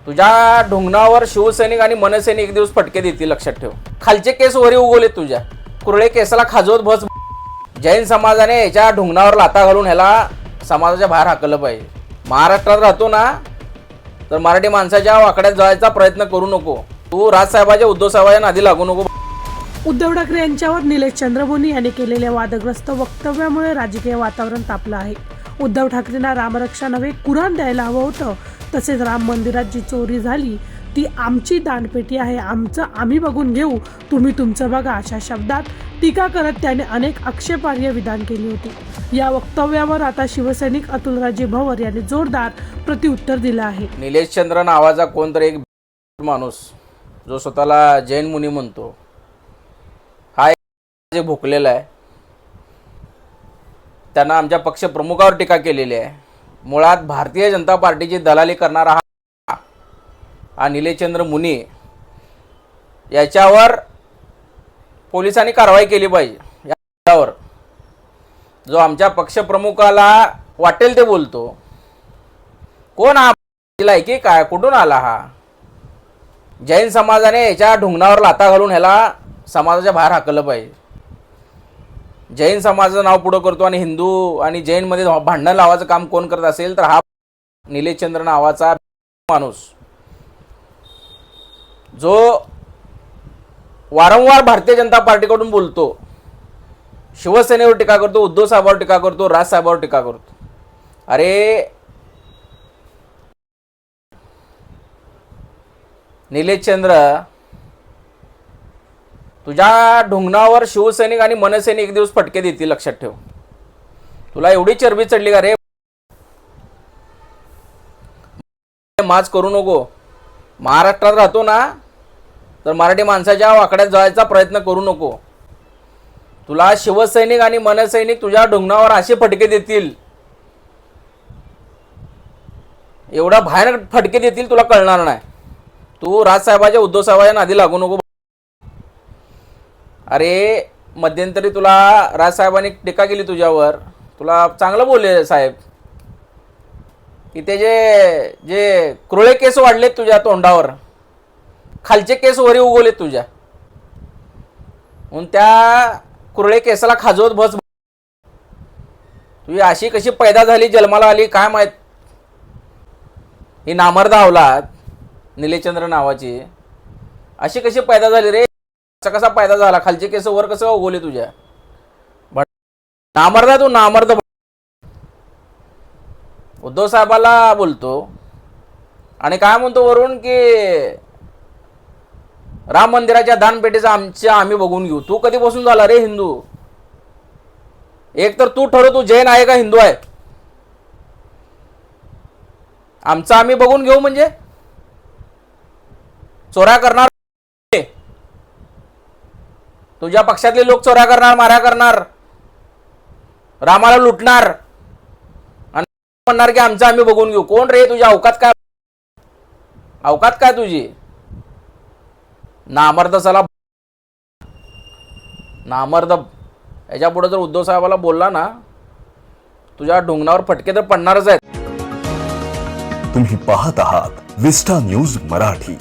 तुझ्या ढुंगणावर शिवसैनिक आणि मनसैनिक एक दिवस फटके देतील, लक्षात ठेव. खालचे केस वरी उगवले तुझ्या, कुरळे केसाला खाजवत बस. जैन समाजाने याच्या ढुंगणावर लाता घालून ह्याला समाजाच्या बाहेर हाकलं पाहिजे. महाराष्ट्रात राहतो ना तर मराठी माणसाच्या वाकड्यात जायचा प्रयत्न करू नको. तू राजसाहेबाच्या उद्धव साहेबांच्या नादी लागू नको. उद्धव ठाकरे यांच्यावर निलेश चंद्रबोनी यांनी केलेल्या वादग्रस्त वक्तव्यामुळे राजकीय वातावरण तापलं आहे. उद्धव ठाकरेंना रामरक्षा नव्हे कुराण द्यायला हवं होतं. तसेच राम मंदिरात जी चोरी झाली ती आमची दानपेटी आहे, आमचं आम्ही बघून घेऊ, तुम्ही तुमचं बघा, अशा शब्दात टीका करत त्याने अनेक आक्षेपार्ह विधान केली होती. या वक्तव्यावर आता शिवसैनिक अतुलराजे भवर यांनी जोरदार प्रत्युत्तर दिलं आहे. निलेश चंद्र नावाचा कोणतरी एक माणूस जो स्वतःला जैन मुनी म्हणतो, हा जे भुकलेला आहे, त्यानं आमच्या पक्ष प्रमुखावर टीका केलेली आहे. मुळात भारतीय जनता पार्टीची दलाली करणारा हा निलेशचंद्र मुनी, याच्यावर पोलिसांनी कारवाई केली पाहिजे. यावर जो आमच्या पक्षप्रमुखाला वाटेल ते बोलतो, कोण हा, लायकी काय, कुठून आला हा? जैन समाजाने याच्या ढुंगणावर लाता घालून ह्याला समाजाच्या बाहेर हाकलं पाहिजे. जैन समाजाचं नाव पुढं करतो आणि हिंदू आणि जैनमध्ये भांडण लावायचं काम कोण करत असेल तर हा निलेशचंद्र नावाचा माणूस, जो वारंवार भारतीय जनता पार्टीकडून बोलतो, शिवसेनेवर टीका करतो, उद्धव साहेबांवर टीका करतो, राज साहेबांवर टीका करतो. अरे निलेशचंद्र, तुझ्या ढुंगणावर शिवसैनिक आणि मनसैनिक एक दिवस फटके देतील, लक्षात ठेव. तुला एवढी चरबी चढली का रे? माज करू नको. महाराष्ट्रात राहतो ना तर मराठी माणसाच्या वाकड्यात जायचा प्रयत्न करू नको. तुला शिवसैनिक आणि मनसैनिक तुझ्या ढुंगणावर असे फटके देतील, एवढा भयानक फटके देतील, तुला कळणार नाही. तू राजसाहेबाच्या उद्धव साहेबांच्या नादी लागू नको. अरे मध्यंतरी तुला राजसाहेबांनी टीका केली तुझ्यावर, तुला चांगलं बोलले साहेब की ते जे कुरळे केस वाढलेत तुझ्या तोंडावर, खालचे केस वरी उगवलेत तुझ्या, म्हणून त्या कुरळे केसाला खाजवत बस. तुझी अशी कशी पैदा झाली, जन्माला आली काय माहित. ही नामर्दा अवलाद निलेशचंद्र नावाची अशी कशी पैदा झाली रे? कसा पैदा झाला? खालचे केस वर कसं उगवले तुझ्या? नामर्दा तू, नामर्द. उद्धव साहेबाला बोलतो आणि काय म्हणतो वरून की राम मंदिराच्या दानपेटीचा आम्ही बघून घेऊ. तू कधीपासून झाला रे हिंदू? एक तर तू ठरव, तू जैन आहे का हिंदू आहे? आमचं आम्ही बघून घेऊ म्हणजे चोऱ्या करणार, तुझ्या पक्षातले लोक चोऱ्या करणार, माऱ्या करणार, रामाला लुटणार आणि म्हणणार की आमचं आम्ही बघून घेऊ. कोण रे? तुझी अवकात काय? अवकात काय तुझी? नामर्द साला, नामर्द. याच्या पुढे जर उद्धव साहेबाला बोलला ना, तुझ्या ढुंगणावर फटके तर पडणारच आहेत. तुम्ही पाहत आहात विस्टा न्यूज मराठी.